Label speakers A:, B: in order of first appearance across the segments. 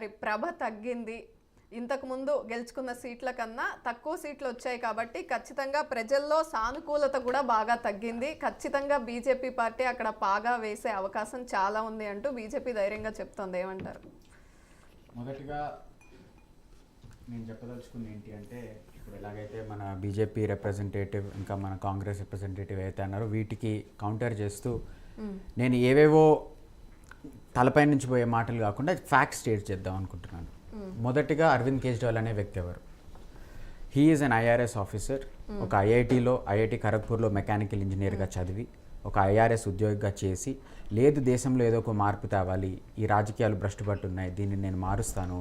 A: గారి ప్రభ తగ్గింది, ఇంతకుముందు గెలుచుకున్న సీట్ల కన్నా తక్కువ సీట్లు వచ్చాయి కాబట్టి ఖచ్చితంగా ప్రజల్లో సానుకూలత కూడా బాగా తగ్గింది, ఖచ్చితంగా బీజేపీ పార్టీ అక్కడ పాగా వేసే అవకాశం చాలా ఉంది అంటూ బీజేపీ ధైర్యంగా చెప్తోంది. ఏమంటారు?
B: మొదటిగా నేను చెప్పదలుచుకుంది ఏంటి అంటే, ఇప్పుడు ఎలాగైతే మన బీజేపీ రిప్రజెంటేటివ్ ఇంకా మన కాంగ్రెస్ రిప్రజెంటేటివ్ అయితే అన్నారో వీటికి కౌంటర్ చేస్తూ నేను ఏవేవో తలపై నుంచి పోయే మాటలు కాకుండా ఫ్యాక్ట్ స్టేట్ చేద్దాం అనుకుంటున్నాను. మొదటిగా అరవింద్ కేజ్రీవాల్ అనే వ్యక్తి ఎవరు? He is an IRS officer. ఒక ఐఐటి ఖరగ్పూర్లో మెకానికల్ ఇంజనీర్గా చదివి ఒక ఐఆర్ఎస్ ఉద్యోగిగా చేసి, లేదు దేశంలో ఏదో ఒక మార్పు తేవాలి, ఈ రాజకీయాలు భ్రష్టుపట్టున్నాయి, దీన్ని నేను మారుస్తాను,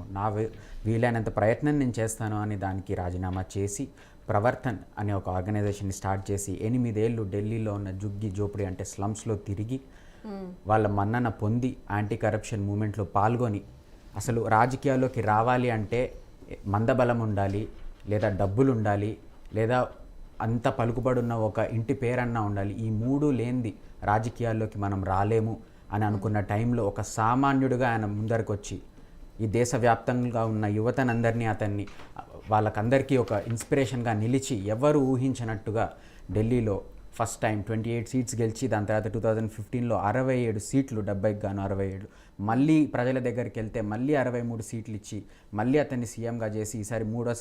B: వీలైనంత ప్రయత్నం నేను చేస్తాను అని దానికి రాజీనామా చేసి ప్రవర్తన్ అనే ఒక ఆర్గనైజేషన్ స్టార్ట్ చేసి 8 ఏళ్ళు ఢిల్లీలో ఉన్న జుగ్గి జోపిడి అంటే స్లమ్స్లో తిరిగి వాళ్ళ మన్నన పొంది యాంటీ కరప్షన్ మూమెంట్లో పాల్గొని, అసలు రాజకీయాల్లోకి రావాలి అంటే మందబలం ఉండాలి, లేదా డబ్బులు ఉండాలి, లేదా అంత పలుకుబడున్న ఒక ఇంటి పేరన్నా ఉండాలి, ఈ 3 లేనిది రాజకీయాల్లోకి మనం రాలేము అని అనుకున్న టైంలో ఒక సామాన్యుడిగా ఆయన ముందరికి వచ్చి ఈ దేశవ్యాప్తంగా ఉన్న యువతనందరినీ వాళ్ళకందరికీ ఒక ఇన్స్పిరేషన్గా నిలిచి ఎవరు ఊహించినట్టుగా ఢిల్లీలో ఫస్ట్ టైం 28 సీట్స్ గెలిచి, దాని తర్వాత 2015లో 67 సీట్లు, 70కి గాను 67, మళ్ళీ ప్రజల దగ్గరికి వెళ్తే మళ్ళీ 63 సీట్లు ఇచ్చి మళ్ళీ అతన్ని సీఎంగా చేసి ఈసారి 3వ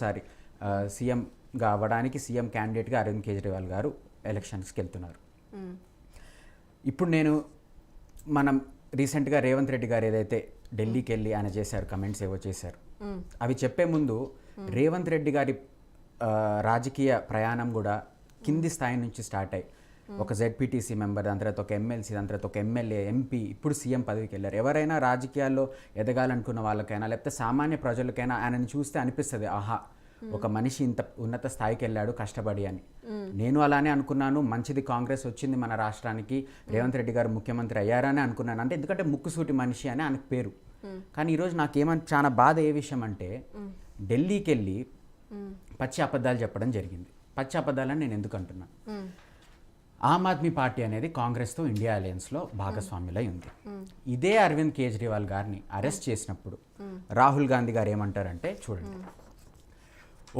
B: సీఎంగా అవ్వడానికి సీఎం క్యాండిడేట్గా అరవింద్ కేజ్రీవాల్ గారు ఎలక్షన్స్కి వెళ్తున్నారు. ఇప్పుడు మనం రీసెంట్గా రేవంత్ రెడ్డి గారు ఏదైతే ఢిల్లీకి వెళ్ళి ఆయన చేశారు, కమెంట్స్ ఏవో చేశారు, అవి చెప్పే ముందు రేవంత్ రెడ్డి గారి రాజకీయ ప్రయాణం కూడా కింది స్థాయి నుంచి స్టార్ట్ అయ్యి ఒక జెడ్పీటీసీ మెంబర్, దాని తర్వాత ఒక ఎమ్మెల్సీ, దాని తర్వాత ఒక ఎమ్మెల్యే, ఎంపీ, ఇప్పుడు సీఎం పదవికి వెళ్ళారు. ఎవరైనా రాజకీయాల్లో ఎదగాలనుకున్న వాళ్ళకైనా లేకపోతే సామాన్య ప్రజలకైనా ఆయనని చూస్తే అనిపిస్తుంది, ఆహా ఒక మనిషి ఇంత ఉన్నత స్థాయికి వెళ్ళాడు కష్టపడి అని. నేను అలానే అనుకున్నాను, మంచిది కాంగ్రెస్ వచ్చింది మన రాష్ట్రానికి, రేవంత్ రెడ్డి గారు ముఖ్యమంత్రి అయ్యారని అనుకున్నాను. అంటే ఎందుకంటే ముక్కుసూటి మనిషి అని ఆయనకు పేరు. కానీ ఈరోజు నాకేమని చాలా బాధ ఏ విషయం అంటే, ఢిల్లీకి వెళ్ళి పచ్చి అబద్ధాలు చెప్పడం జరిగింది. పచ్చి అబద్ధాలని నేను ఎందుకు అంటున్నా, ఆమ్ ఆద్మీ పార్టీ అనేది కాంగ్రెస్తో ఇండియా అలయన్స్లో భాగస్వామ్యులై ఉంది. ఇదే అరవింద్ కేజ్రీవాల్ గారిని అరెస్ట్ చేసినప్పుడు రాహుల్ గాంధీ గారు ఏమంటారంటే, చూడండి,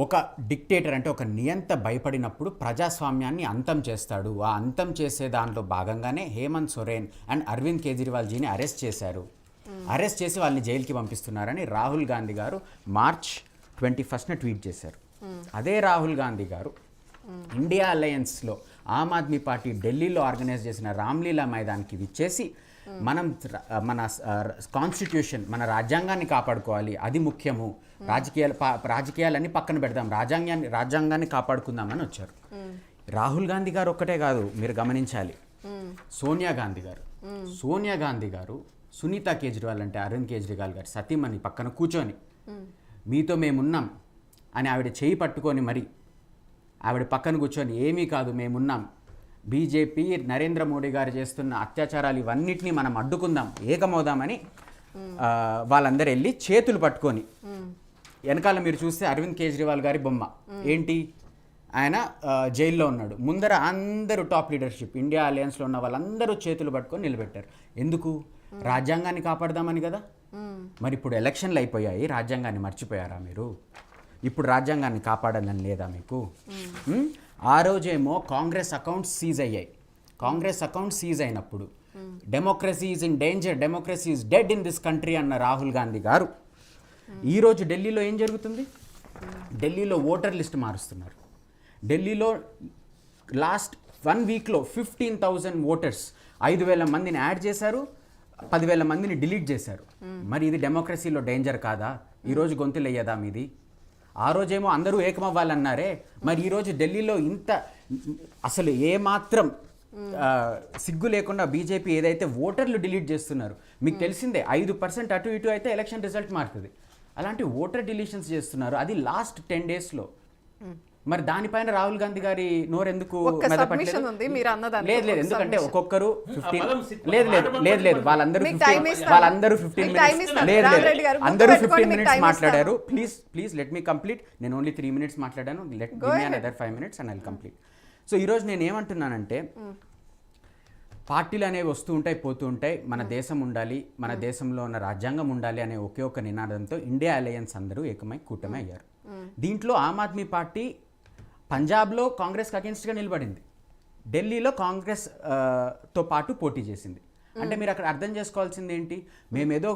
B: ఒక డిక్టేటర్ అంటే ఒక నియంత భయపడినప్పుడు ప్రజాస్వామ్యాన్ని అంతం చేస్తాడు, ఆ అంతం చేసే దాంట్లో భాగంగానే హేమంత్ సోరెన్ అండ్ అరవింద్ కేజ్రీవాల్ జీని అరెస్ట్ చేశారు, అరెస్ట్ చేసి వాళ్ళని జైలుకి పంపిస్తున్నారని రాహుల్ గాంధీ గారు March 21న ట్వీట్ చేశారు. అదే రాహుల్ గాంధీ గారు ఇండియా అలయన్స్లో ఆమ్ ఆద్మీ పార్టీ ఢిల్లీలో ఆర్గనైజ్ చేసిన రామ్లీలా మైదానికి విచ్చేసి మనం మన కాన్స్టిట్యూషన్, మన రాజ్యాంగాన్ని కాపాడుకోవాలి, అది ముఖ్యము, రాజకీయాలన్నీ పక్కన పెడదాం, రాజ్యాంగాన్ని కాపాడుకుందామని వచ్చారు. రాహుల్ గాంధీ గారు ఒక్కటే కాదు, మీరు గమనించాలి, సోనియా గాంధీ గారు సునీత కేజ్రీవాల్ అంటే అరవింద్ కేజ్రీవాల్ గారి సతీమణి పక్కన కూర్చొని మీతో మేమున్నాం అని ఆవిడ చేయి పట్టుకొని మరి ఆవిడ పక్కన కూర్చొని, ఏమీ కాదు మేమున్నాం, బీజేపీ నరేంద్ర మోడీ గారు చేస్తున్న అత్యాచారాలు ఇవన్నిటినీ మనం అడ్డుకుందాం, ఏకమవుదామని వాళ్ళందరూ వెళ్ళి చేతులు పట్టుకొని, వెనకాల మీరు చూస్తే అరవింద్ కేజ్రీవాల్ గారి బొమ్మ ఏంటి, ఆయన జైల్లో ఉన్నాడు, ముందర అందరూ టాప్ లీడర్షిప్ ఇండియా అలయన్స్లో ఉన్న వాళ్ళందరూ చేతులు పట్టుకొని నిలబెట్టారు. ఎందుకు? రాజ్యాంగాన్ని కాపాడదామని కదా. మరి ఇప్పుడు ఎలక్షన్లు అయిపోయాయి, రాజ్యాంగాన్ని మర్చిపోయారా మీరు? ఇప్పుడు రాజ్యాంగాన్ని కాపాడాలని లేదా మీకు? ఆ రోజేమో కాంగ్రెస్ అకౌంట్స్ సీజ్ అయ్యాయి. కాంగ్రెస్ అకౌంట్స్ సీజ్ అయినప్పుడు democracy is in danger, democracy is dead in this country అన్న రాహుల్ గాంధీ గారు ఈరోజు ఢిల్లీలో ఏం జరుగుతుంది? ఢిల్లీలో ఓటర్ లిస్ట్ మారుస్తున్నారు. ఢిల్లీలో లాస్ట్ 1 వీక్లో 15,000 ఓటర్స్, 5,000 మందిని యాడ్ చేశారు, 10,000 మందిని డిలీట్ చేశారు. మరి ఇది డెమోక్రసీలో డేంజర్ కాదా? ఈరోజు గొంతులు అయ్యేదా మీది? ఆ రోజేమో అందరూ ఏకమవ్వాలన్నారే, మరి ఈరోజు ఢిల్లీలో ఇంత అసలు ఏమాత్రం సిగ్గు లేకుండా బీజేపీ ఏదైతే ఓటర్లు డిలీట్ చేస్తున్నారు, మీకు తెలిసిందే 5% అటు ఇటు అయితే ఎలక్షన్ రిజల్ట్ మారుతుంది, అలాంటి ఓటర్ డిలీషన్స్ చేస్తున్నారు, అది లాస్ట్ 10 డేస్లో. మరి దానిపైన రాహుల్ గాంధీ గారి నోరెందుకు మెదపట్లేదు? లేదు, ఎందుకంటే ఒక్కొక్కరు 15 వాళ్ళందరూ 15 మినిట్స్ అందరూ 15 మినిట్స్ మాట్లాడారు. Please let me complete. నేను ఓన్లీ 3 మినిట్స్ మాట్లాడాను, let give me another 5 minutes and I will complete. So ఈరోజు నేను ఏమంటున్నానంటే, పార్టీలు అనేవి వస్తూ ఉంటాయి పోతూ ఉంటాయి. మన దేశం ఉండాలి, మన దేశంలో ఉన్న రాజ్యాంగం ఉండాలి అనే ఒకే ఒక నినాదంతో ఇండియా అలయన్స్ అందరూ ఏకమై కూటమి అయ్యారు. దీంట్లో ఆమ్ ఆద్మీ పార్టీ పంజాబ్లో కాంగ్రెస్కి అగెన్స్ట్గా నిలబడింది, ఢిల్లీలో కాంగ్రెస్ తో పాటు పోటీ చేసింది. అంటే మీరు అక్కడ అర్థం చేసుకోవాల్సింది ఏంటి, మేమేదో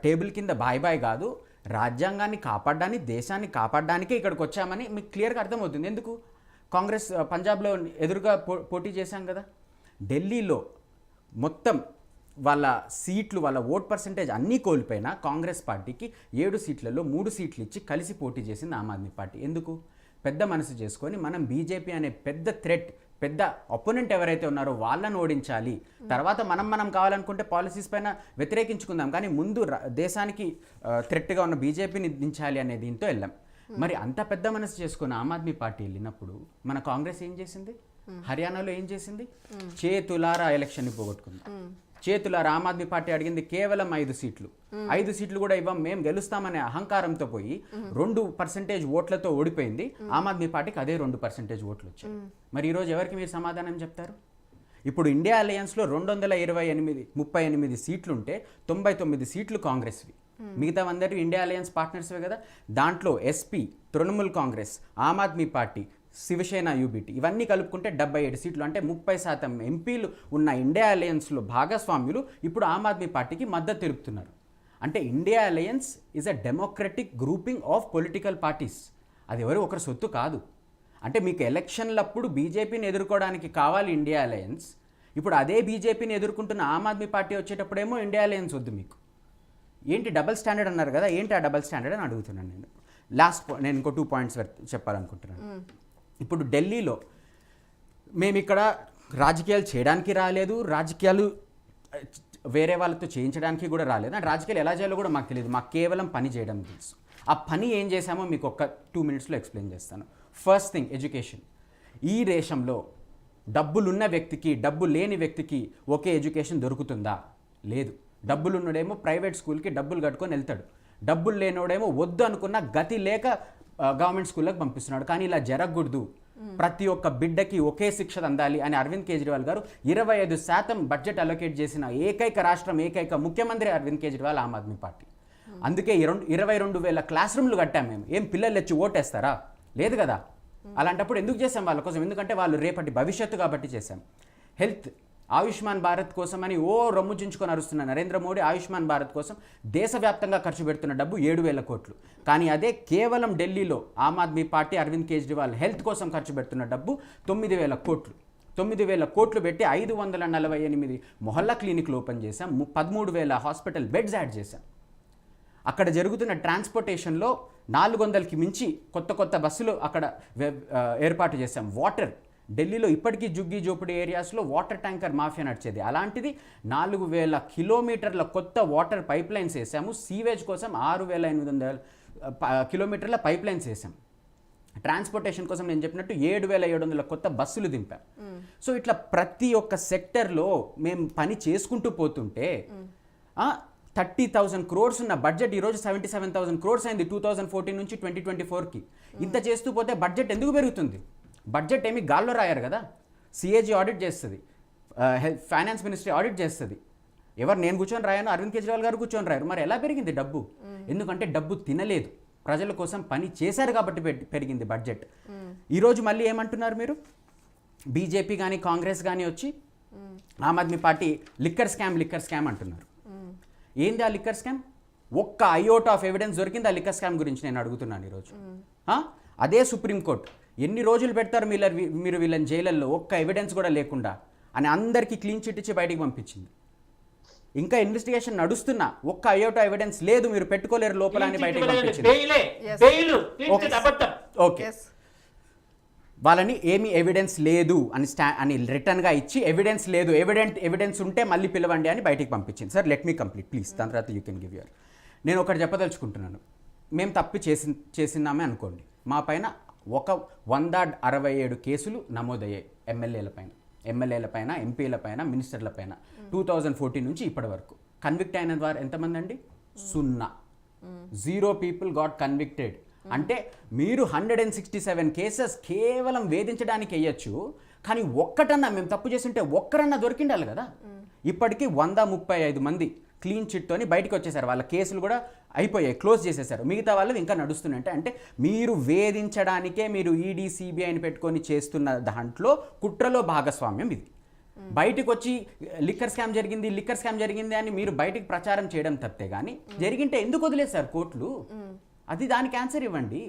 B: టేబుల్ కింద బాయ్ బాయ్ కాదు, రాజ్యాంగాన్ని కాపాడడానికి దేశాన్ని కాపాడడానికే ఇక్కడికి వచ్చామని మీకు క్లియర్గా అర్థమవుతుంది. ఎందుకు కాంగ్రెస్ పంజాబ్లో ఎదురుగా పోటీ చేశాం కదా, ఢిల్లీలో మొత్తం వాళ్ళ సీట్లు వాళ్ళ ఓట్ పర్సెంటేజ్ అన్నీ కోల్పోయినా కాంగ్రెస్ పార్టీకి 7 సీట్లలో 3 సీట్లు ఇచ్చి కలిసి పోటీ చేసింది ఆమ్ ఆద్మీ పార్టీ. ఎందుకు, పెద్ద మనసు చేసుకొని మనం బీజేపీ అనే పెద్ద థ్రెట్, పెద్ద అపోనెంట్ ఎవరైతే ఉన్నారో వాళ్ళని ఓడించాలి, తర్వాత మనం కావాలనుకుంటే పాలసీస్ పైన వ్యతిరేకించుకుందాం, కానీ ముందు దేశానికి థ్రెట్గా ఉన్న బీజేపీని దించాలి అనే దీంతో వెళ్ళాం. మరి అంత పెద్ద మనసు చేసుకున్న ఆమ్ ఆద్మీ పార్టీ వెళ్ళినప్పుడు మన కాంగ్రెస్ ఏం చేసింది, హర్యానాలో ఏం చేసింది, చేతులారా ఎలక్షన్ని పోగొట్టుకుంది. చేతులారా ఆమ్ ఆద్మీ పార్టీ అడిగింది కేవలం 5 సీట్లు, 5 సీట్లు కూడా ఇవ్వం, మేము గెలుస్తామనే అహంకారంతో పోయి 2% ఓట్లతో ఓడిపోయింది. ఆమ్ ఆద్మీ పార్టీకి అదే 2% ఓట్లు వచ్చాయి. మరి ఈరోజు ఎవరికి మీరు సమాధానం చెప్తారు? ఇప్పుడు ఇండియా అలయన్స్లో 238 సీట్లుంటే 99 సీట్లు కాంగ్రెస్వి, మిగతా అందరూ ఇండియా అలయన్స్ పార్ట్నర్స్వే కదా. దాంట్లో ఎస్పీ, తృణమూల్ కాంగ్రెస్, ఆమ్ ఆద్మీ పార్టీ, శివసేన, యూబీటీ ఇవన్నీ కలుపుకుంటే 77 సీట్లు, అంటే 30% ఎంపీలు ఉన్న ఇండియా అలయన్స్లో భాగస్వామ్యులు ఇప్పుడు ఆమ్ ఆద్మీ పార్టీకి మద్దతు తెలుపుతున్నారు. అంటే India alliance is a democratic grouping of political parties, అది ఎవరు ఒకరి సొత్తు కాదు. అంటే మీకు ఎలక్షన్లప్పుడు బీజేపీని ఎదుర్కోవడానికి కావాలి ఇండియా అలయన్స్, ఇప్పుడు అదే బీజేపీని ఎదుర్కొంటున్న ఆమ్ ఆద్మీ పార్టీ వచ్చేటప్పుడేమో ఇండియా అలయన్స్ వద్దు మీకు. ఏంటి డబల్ స్టాండర్డ్ అన్నారు కదా, ఏంటి ఆ డబల్ స్టాండర్డ్ అని అడుగుతున్నాను నేను. నేను ఇంకో 2 పాయింట్స్ చెప్పాలనుకుంటున్నాను. ఇప్పుడు ఢిల్లీలో మేము ఇక్కడ రాజకీయాలు చేయడానికి రాలేదు, రాజకీయాలు వేరే వాళ్ళతో చేయించడానికి కూడా రాలేదు, అండ్ రాజకీయాలు ఎలా చేయాలో కూడా మాకు తెలియదు, మాకు కేవలం పని చేయడం తెలుసు. ఆ పని ఏం చేశామో మీకు ఒక 2 మినిట్స్లో ఎక్స్ప్లెయిన్ చేస్తాను. First thing, education. ఈ దేశంలో డబ్బులున్న వ్యక్తికి డబ్బు లేని వ్యక్తికి ఒకే ఎడ్యుకేషన్ దొరుకుతుందా? లేదు. డబ్బులున్నోడేమో ప్రైవేట్ స్కూల్కి డబ్బులు కట్టుకొని వెళ్తాడు, డబ్బులు లేనోడేమో వద్దు అనుకున్న గతి లేక గవర్నమెంట్ స్కూళ్ళకి పంపిస్తున్నాడు. కానీ ఇలా జరగకూడదు, ప్రతి ఒక్క బిడ్డకి ఒకే శిక్ష అందాలి అని అరవింద్ కేజ్రీవాల్ గారు 25% బడ్జెట్ అలొకేట్ చేసిన ఏకైక రాష్ట్రం, ఏకైక ముఖ్యమంత్రి అరవింద్ కేజ్రీవాల్, ఆమ్ ఆద్మీ పార్టీ. అందుకే 22,000 క్లాస్ రూమ్లు కట్టాం మేము. ఏం పిల్లలు వచ్చి ఓటేస్తారా? లేదు కదా. అలాంటప్పుడు ఎందుకు చేసాం వాళ్ళ కోసం? ఎందుకంటే వాళ్ళు రేపటి భవిష్యత్తు కాబట్టి చేశాం. హెల్త్, ఆయుష్మాన్ భారత్ కోసం అని రొమ్ము చించుకొని అరుస్తున్న నరేంద్ర మోడీ ఆయుష్మాన్ భారత్ కోసం దేశవ్యాప్తంగా ఖర్చు పెడుతున్న డబ్బు 7,000 కోట్లు. కానీ అదే కేవలం ఢిల్లీలో ఆమ్ ఆద్మీ పార్టీ అరవింద్ కేజ్రీవాల్ హెల్త్ కోసం ఖర్చు పెడుతున్న డబ్బు 9,000 కోట్లు. 9,000 కోట్లు పెట్టి 548 మొహల్లా క్లినిక్లు ఓపెన్ చేశాం, 13,000 హాస్పిటల్ బెడ్స్ యాడ్ చేశాం. అక్కడ జరుగుతున్న ట్రాన్స్పోర్టేషన్లో 400కి మించి కొత్త బస్సులు అక్కడ ఏర్పాటు చేశాం. వాటర్, ఢిల్లీలో ఇప్పటికీ జుగ్గి జోపిడి ఏరియాస్లో వాటర్ ట్యాంకర్ మాఫియా నడిచేది, అలాంటిది 4,000 కిలోమీటర్ల కొత్త వాటర్ పైప్ లైన్స్ వేసాము. సీవేజ్ కోసం 6,800 కిలోమీటర్ల పైప్ లైన్స్ వేసాం. ట్రాన్స్పోర్టేషన్ కోసం నేను చెప్పినట్టు 7,700 కొత్త బస్సులు దింపాం. సో ఇట్లా ప్రతి ఒక్క సెక్టర్లో మేము పని చేసుకుంటూ పోతుంటే 30,000 crores ఉన్న బడ్జెట్ ఈరోజు 77,000 crores అయింది 2014 నుంచి 2024కి. ఇంత చేస్తూ పోతే బడ్జెట్ ఎందుకు పెరుగుతుంది? బడ్జెట్ ఏమి గాల్లో రాయారు కదా. సిఏజీ ఆడిట్ చేస్తుంది, ఫైనాన్స్ మినిస్ట్రీ ఆడిట్ చేస్తుంది. నేను కూర్చొని రాయాను, అరవింద్ కేజ్రీవాల్ గారు కూర్చొని రాయారు. మరి ఎలా పెరిగింది డబ్బు? ఎందుకంటే డబ్బు తినలేదు, ప్రజల కోసం పని చేశారు కాబట్టి పెరిగింది బడ్జెట్. ఈరోజు మళ్ళీ ఏమంటున్నారు మీరు? బీజేపీ కానీ కాంగ్రెస్ కానీ వచ్చి ఆమ్ ఆద్మీ పార్టీ లిక్కర్ స్కామ్ అంటున్నారు. ఏంది ఆ లిక్కర్ స్కామ్? ఒక్క ఐఓట్ ఆఫ్ ఎవిడెన్స్ దొరికింది ఆ లిక్కర్ స్కామ్ గురించి నేను అడుగుతున్నాను ఈరోజు. అదే సుప్రీంకోర్టు ఎన్ని రోజులు పెడతారు మీరు వీళ్ళని జైళ్ళల్లో ఒక్క ఎవిడెన్స్ కూడా లేకుండా అని అందరికీ క్లీన్ చిట్ ఇచ్చి బయటికి పంపించింది. ఇంకా ఇన్వెస్టిగేషన్ నడుస్తున్నా ఒక్క ఐఓటా ఎవిడెన్స్ లేదు, మీరు పెట్టుకోలేరు లోపల అని బయటికి పంపించింది. ఓకే, వాళ్ళని ఏమీ ఎవిడెన్స్ లేదు అని రిటర్న్గా ఇచ్చి ఎవిడెన్స్ లేదు, ఎవిడెన్స్ ఉంటే మళ్ళీ పిలవండి అని బయటికి పంపించింది. Sir let me complete please, దాని తర్వాత యూ కెన్ గివ్ యువర్. నేను ఒకటి చెప్పదలుచుకుంటున్నాను. మేము తప్పు చేసినామే అనుకోండి, మా పైన 167 కేసులు నమోదయ్యాయి ఎమ్మెల్యేల పైన, ఎంపీల పైన, మినిస్టర్ల పైన 2014 నుంచి ఇప్పటి వరకు. కన్విక్ట్ అయిన వారు ఎంతమంది అండి? 0 పీపుల్ గాట్ కన్విక్టెడ్. అంటే మీరు 167 కేసెస్ కేవలం వేధించడానికి వేయచ్చు, కానీ ఒక్కటన్నా మేము తప్పు చేస్తుంటే ఒక్కరన్నా దొరికిండాలి కదా. ఇప్పటికీ 135 మంది క్లీన్ చిట్తోని బయటకు వచ్చేసారు. వాళ్ళ కేసులు కూడా అయిపోయాయి, క్లోజ్ చేసేసారు. మిగతా వాళ్ళు ఇంకా నడుస్తున్నాయంటే అంటే మీరు వేధించడానికే మీరు ఈడీ సిబిఐని పెట్టుకొని చేస్తున్న దాంట్లో కుట్రలో భాగస్వామ్యం ఇది. బయటకు వచ్చి లిక్కర్ స్కామ్ జరిగింది అని మీరు బయటికి ప్రచారం చేయడం తప్పితే కానీ జరిగింటే ఎందుకు వదిలేశారు కోర్టులు? అది దానికి ఆన్సర్ ఇవ్వండి.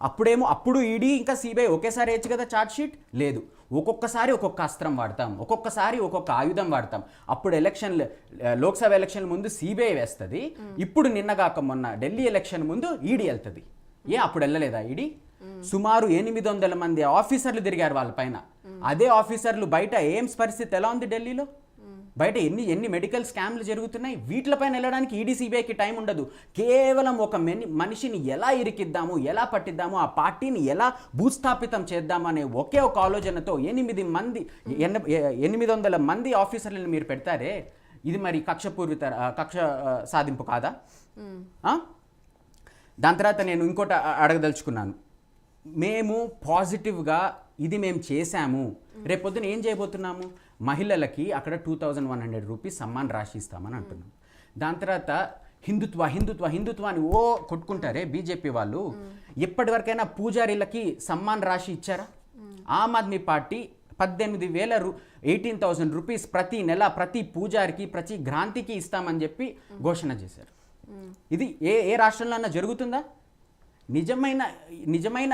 B: అప్పుడు ఈడీ ఇంకా సిబిఐ ఒకేసారి వేయచ్చు కదా ఛార్జ్ షీట్. లేదు, ఒక్కొక్కసారి ఒక్కొక్క అస్త్రం వాడతాం, ఒక్కొక్కసారి ఒక్కొక్క ఆయుధం వాడతాం. అప్పుడు లోక్సభ ఎలక్షన్ ముందు సిబిఐ వేస్తుంది, ఇప్పుడు నిన్నగాక మొన్న ఢిల్లీ ఎలక్షన్ ముందు ఈడీ వెళ్తుంది. అప్పుడు వెళ్ళలేదా ఈడీ? సుమారు 800 మంది ఆఫీసర్లు తిరిగారు వాళ్ళ పైన. అదే ఆఫీసర్లు బయట ఎయిమ్స్ పరిస్థితి ఎలా ఉంది ఢిల్లీలో? బయట ఎన్ని మెడికల్ స్కామ్లు జరుగుతున్నాయి. వీటిపైన వెళ్ళడానికి ఈడీ సిబిఐకి టైం ఉండదు. కేవలం ఒక మనిషిని ఎలా ఇరికిద్దాము, ఎలా పట్టిద్దాము, ఆ పార్టీని ఎలా భూస్థాపితం చేద్దాము అనే ఒకే ఒక ఆలోచనతో 800 మంది ఆఫీసర్లను మీరు పెడతారే, ఇది మరి కక్ష సాధింపు కాదా? దాని తర్వాత నేను ఇంకోటి అడగదలుచుకున్నాను. మేము పాజిటివ్గా ఇది మేము చేశాము, రేపొద్దున ఏం చేయబోతున్నాము? మహిళలకి అక్కడ 2100 రూపీస్ సమ్మాన్ రాశి ఇస్తామని అంటున్నాం. దాని తర్వాత హిందుత్వ అని కొట్టుకుంటారే బీజేపీ వాళ్ళు. ఎప్పటివరకైనా పూజారీలకి సమ్మాన్ రాశి ఇచ్చారా? ఆమ్ ఆద్మీ పార్టీ 18,000 రూపీస్ ప్రతి నెల ప్రతి పూజారికి ప్రతి గ్రాంతికి ఇస్తామని చెప్పి ఘోషణ చేశారు. ఇది ఏ రాష్ట్రంలో జరుగుతుందా? నిజమైన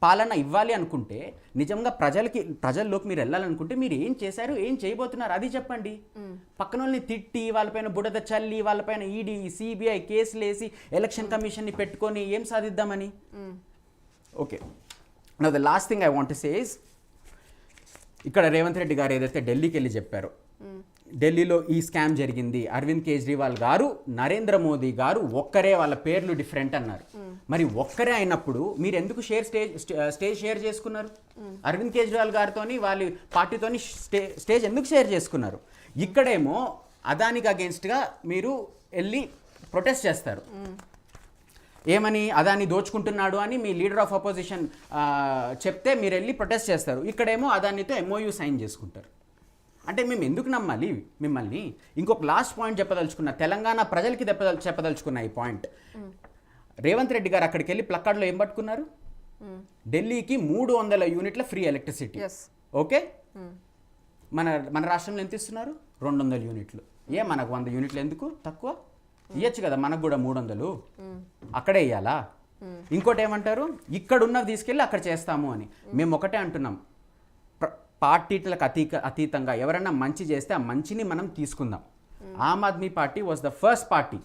B: పాలన ఇవ్వాలి అనుకుంటే, నిజంగా ప్రజల్లోకి మీరు వెళ్ళాలనుకుంటే మీరు ఏం చేశారు, ఏం చేయబోతున్నారు అది చెప్పండి. పక్కన వాళ్ళని తిట్టి, వాళ్ళపైన బుడద చల్లి, వాళ్ళపైన ఈడీ సిబిఐ కేసులు వేసి ఎలక్షన్ కమిషన్ని పెట్టుకొని ఏం సాధిద్దామని? Okay, now the last thing I want to say is, ఇక్కడ రేవంత్ రెడ్డి గారు ఏదైతే ఢిల్లీకి వెళ్ళి చెప్పారో, ఢిల్లీలో ఈ స్కామ్ జరిగింది, అరవింద్ కేజ్రీవాల్ గారు, నరేంద్ర మోదీ గారు ఒక్కరే, వాళ్ళ పేర్లు డిఫరెంట్ అన్నారు. మరి ఒక్కరే అయినప్పుడు మీరు ఎందుకు స్టేజ్ షేర్ చేసుకున్నారు? అరవింద్ కేజ్రీవాల్ గారితోని వాళ్ళ పార్టీతోని స్టేజ్ ఎందుకు షేర్ చేసుకున్నారు? ఇక్కడేమో అదానికి అగేన్స్ట్గా మీరు వెళ్ళి ప్రొటెస్ట్ చేస్తారు. ఏమని? అదాని దోచుకుంటున్నాడు అని మీ లీడర్ ఆఫ్ అపోజిషన్ చెప్తే మీరు వెళ్ళి ప్రొటెస్ట్ చేస్తారు. ఇక్కడేమో అదానితో MOU సైన్ చేసుకుంటారు. అంటే మేము ఎందుకు నమ్మాలి మిమ్మల్ని? ఇంకొక లాస్ట్ పాయింట్ చెప్పదలుచుకున్నా, తెలంగాణ ప్రజలకి చెప్పదలుచుకున్న ఈ పాయింట్. రేవంత్ రెడ్డి గారు అక్కడికి వెళ్ళి ప్లక్కార్డ్లో ఏం పట్టుకున్నారు? ఢిల్లీకి 300 యూనిట్ల ఫ్రీ ఎలక్ట్రిసిటీ. ఓకే, మన రాష్ట్రంలో ఎంత ఇస్తున్నారు? 200 యూనిట్లు. మనకు 100 యూనిట్లు ఎందుకు తక్కువ? ఇవ్వచ్చు కదా మనకు కూడా 300. అక్కడే ఇవ్వాలా? ఇంకోటి ఏమంటారు? ఇక్కడ ఉన్నవి తీసుకెళ్ళి అక్కడ చేస్తాము అని. మేము ఒకటే అంటున్నాం, పార్టీలకు అతీతంగా ఎవరైనా మంచి చేస్తే ఆ మంచిని మనం తీసుకుందాం. Aam Aadmi Party was the first party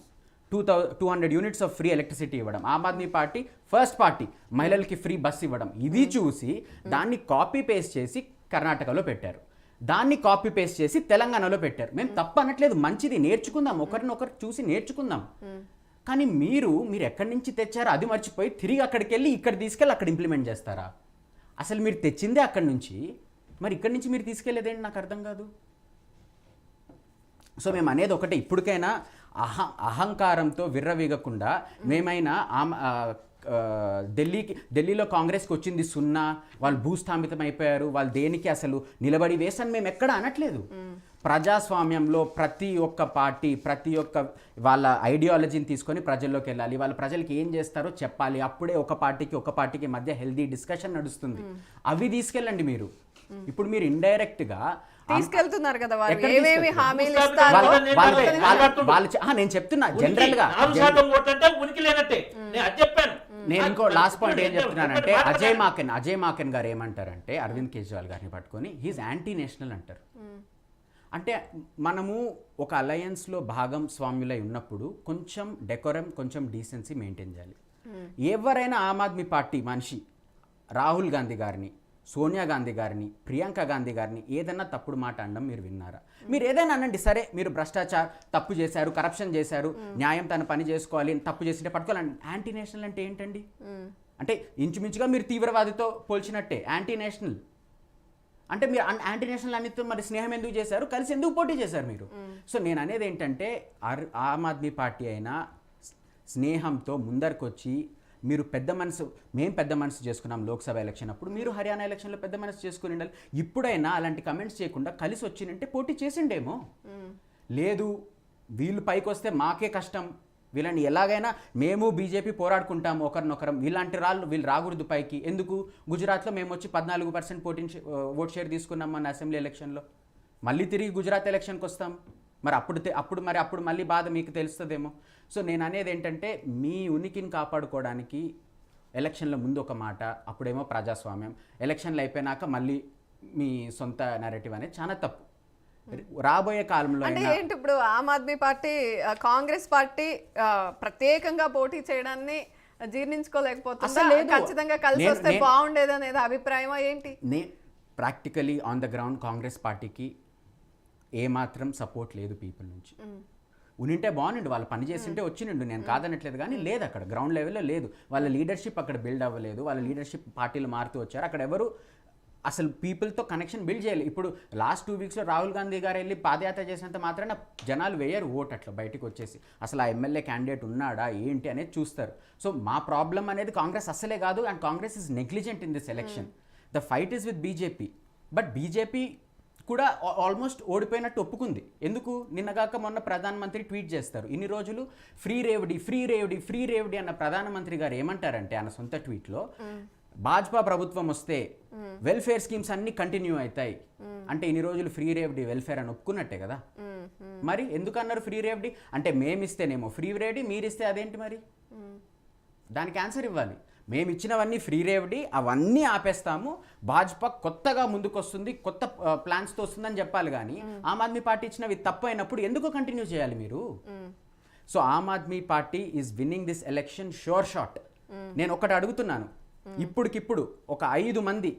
B: 200 units of free electricity ఇవ్వడం. ఆమ్ ఆద్మీ పార్టీ ఫస్ట్ పార్టీ మహిళలకి ఫ్రీ బస్ ఇవ్వడం. ఇది చూసి దాన్ని కాపీ పేస్ట్ చేసి కర్ణాటకలో పెట్టారు, దాన్ని కాపీ పేస్ట్ చేసి తెలంగాణలో పెట్టారు. మేము తప్పు అనట్లేదు, మంచిది, నేర్చుకుందాం, ఒకరినొకరు చూసి నేర్చుకుందాం. కానీ మీరు ఎక్కడి నుంచి తెచ్చారో అది మర్చిపోయి తిరిగి అక్కడికి వెళ్ళి ఇక్కడ తీసుకెళ్ళి అక్కడ ఇంప్లిమెంట్ చేస్తారా? అసలు మీరు తెచ్చిందే అక్కడి నుంచి, మరి ఇక్కడి నుంచి మీరు తీసుకెళ్లేదేంటి నాకు అర్థం కాదు. సో మేము అనేది ఒకటే, ఇప్పటికైనా అహంకారంతో విర్రవీగకుండా మేమైనా ఢిల్లీలో కాంగ్రెస్కి వచ్చింది 0, వాళ్ళు భూస్థాపితం అయిపోయారు, వాళ్ళు దేనికి అసలు నిలబడి వేసని మేము ఎక్కడ అనట్లేదు. ప్రజాస్వామ్యంలో ప్రతి ఒక్క పార్టీ ప్రతి ఒక్క వాళ్ళ ఐడియాలజీని తీసుకొని ప్రజల్లోకి వెళ్ళాలి, వాళ్ళ ప్రజలకి ఏం చేస్తారో చెప్పాలి. అప్పుడే ఒక పార్టీకి మధ్య హెల్దీ డిస్కషన్ నడుస్తుంది. అవి తీసుకెళ్ళండి మీరు. ఇప్పుడు మీరు ఇండైరెక్ట్గా
A: తీసుకెళ్తున్నారు కదా, ఏమేమి హామీలు ఇస్తారో
B: నేను చెప్తున్నా జనరల్ గా. నేను ఇంకో లాస్ట్ పాయింట్ ఏం చెప్తున్నానంటే, అజయ్ మాకెన్ గారు ఏమంటారంటే అరవింద్ కేజ్రీవాల్ గారిని పట్టుకొని హీజ్ యాంటీ నేషనల్ అంటారు. అంటే మనము ఒక అలయన్స్లో భాగస్వామ్యులై ఉన్నప్పుడు కొంచెం డెకోరం, కొంచెం డీసెన్సీ మెయింటైన్ చేయాలి. ఎవరైనా ఆమ్ ఆద్మీ పార్టీ మనిషి రాహుల్ గాంధీ గారిని, సోనియా గాంధీ గారిని, ప్రియాంక గాంధీ గారిని ఏదైనా తప్పుడు మాట అనడం మీరు విన్నారా? మీరు ఏదైనా అనండి, సరే మీరు భ్రష్టాచారం తప్పు చేశారు, కరప్షన్ చేశారు, న్యాయం తన పని చేసుకోవాలి, తప్పు చేసింటే పట్టుకోవాలండి. యాంటీ నేషనల్ అంటే ఏంటండి? అంటే ఇంచుమించుగా మీరు తీవ్రవాదితో పోల్చినట్టే యాంటీ నేషనల్. అంటే మీరు యాంటీ నేషనల్ అన్నితో మరి స్నేహం ఎందుకు చేశారు, కలిసి ఎందుకు పోటీ చేశారు మీరు? సో నేను అనేది ఏంటంటే ఆమ్ ఆద్మీ పార్టీ అయినా స్నేహంతో ముందరికొచ్చి మీరు మేము పెద్ద మనసు చేసుకున్నాం లోక్సభ ఎలక్షన్ అప్పుడు, మీరు హర్యానా ఎలక్షన్లో పెద్ద మనసు చేసుకుని ఉండాలి. ఇప్పుడైనా అలాంటి కమెంట్స్ చేయకుండా కలిసి వచ్చినంటే పోటీ చేసిండేమో. లేదు వీళ్ళు పైకి వస్తే మాకే కష్టం, వీళ్ళని ఎలాగైనా మేము బీజేపీ పోరాడుకుంటాము ఒకరినొకరం, వీళ్ళు రాకూడదు పైకి. ఎందుకు గుజరాత్లో మేము వచ్చి 14% ఓట్ షేర్ తీసుకున్నాం మన అసెంబ్లీ ఎలక్షన్లో, మళ్ళీ తిరిగి గుజరాత్ ఎలక్షన్కి వస్తాం. మరి అప్పుడు మళ్ళీ బాధ మీకు తెలుస్తుందేమో. సో నేను అనేది ఏంటంటే, మీ ఉనికిని కాపాడుకోవడానికి ఎలక్షన్ల ముందు ఒక మాట, అప్పుడేమో ప్రజాస్వామ్యం, ఎలక్షన్లు అయిపోయినాక మళ్ళీ మీ సొంత నెరేటివ్ అనేది చాలా తప్పు. రాబోయే కాలంలో
A: అంటే ఏంటి ఇప్పుడు ఆమ్ ఆద్మీ పార్టీ కాంగ్రెస్ పార్టీ ప్రత్యేకంగా పోటీ చేయడాన్ని జీర్ణించుకోలేకపోతుందా? ఖచ్చితంగా కలిసి వస్తే బాగుండేది అనేది అభిప్రాయమా ఏంటి?
B: Practically on the ground Congress పార్టీకి ఏమాత్రం సపోర్ట్ లేదు పీపుల్ నుంచి. ఉనింటే బాగుండు, వాళ్ళు పని చేసింటే వచ్చిండు, నేను కాదనట్లేదు, కానీ లేదు, అక్కడ గ్రౌండ్ లెవెల్లో లేదు. వాళ్ళ లీడర్షిప్ అక్కడ బిల్డ్ అవ్వలేదు, వాళ్ళ లీడర్షిప్ పార్టీలు మారుతూ వచ్చారు, అక్కడ ఎవరు అసలు పీపుల్తో కనెక్షన్ బిల్డ్ చేయాలి. ఇప్పుడు లాస్ట్ 2 వీక్స్లో రాహుల్ గాంధీ గారు వెళ్ళి పాదయాత్ర చేసినంత మాత్రాన జనాలు వేయరు ఓట్ అట్లా బయటకు వచ్చేసి, అసలు ఆ ఎమ్మెల్యే క్యాండిడేట్ ఉన్నాడా ఏంటి అనేది చూస్తారు. సో మా ప్రాబ్లం అనేది కాంగ్రెస్ అసలే కాదు, and Congress is negligent in this election. The fight is with BJP, but BJP కూడా ఆల్మోస్ట్ ఓడిపోయినట్టు ఒప్పుకుంది. ఎందుకు? నిన్నగాక మొన్న ప్రధానమంత్రి ట్వీట్ చేస్తారు, ఇన్ని రోజులు ఫ్రీ రేవడి అన్న ప్రధానమంత్రి గారు ఏమంటారంటే ఆయన సొంత ట్వీట్లో, భాజపా ప్రభుత్వం వస్తే వెల్ఫేర్ స్కీమ్స్ అన్ని కంటిన్యూ అవుతాయి అంటే ఇన్ని రోజులు ఫ్రీ రేవడి వెల్ఫేర్ అని ఒప్పుకున్నట్టే కదా. మరి ఎందుకన్నారు ఫ్రీ రేవడి అంటే? మేమిస్తేనేమో ఫ్రీ రేవడి, మీరిస్తే అదేంటి మరి? దానికి ఆన్సర్ ఇవ్వాలి. మేము ఇచ్చినవన్నీ ఫ్రీ రేవడి, అవన్నీ ఆపేస్తాము, భాజపా కొత్తగా ముందుకు వస్తుంది, కొత్త ప్లాన్స్తో వస్తుందని చెప్పాలి. కానీ ఆమ్ ఆద్మీ పార్టీ ఇచ్చినవి తప్పు అయినప్పుడు ఎందుకు కంటిన్యూ చేయాలి మీరు? So Aam Aadmi party is winning this election sure shot. నేను ఒకటి అడుగుతున్నాను, ఇప్పటికిప్పుడు ఒక 5 మంది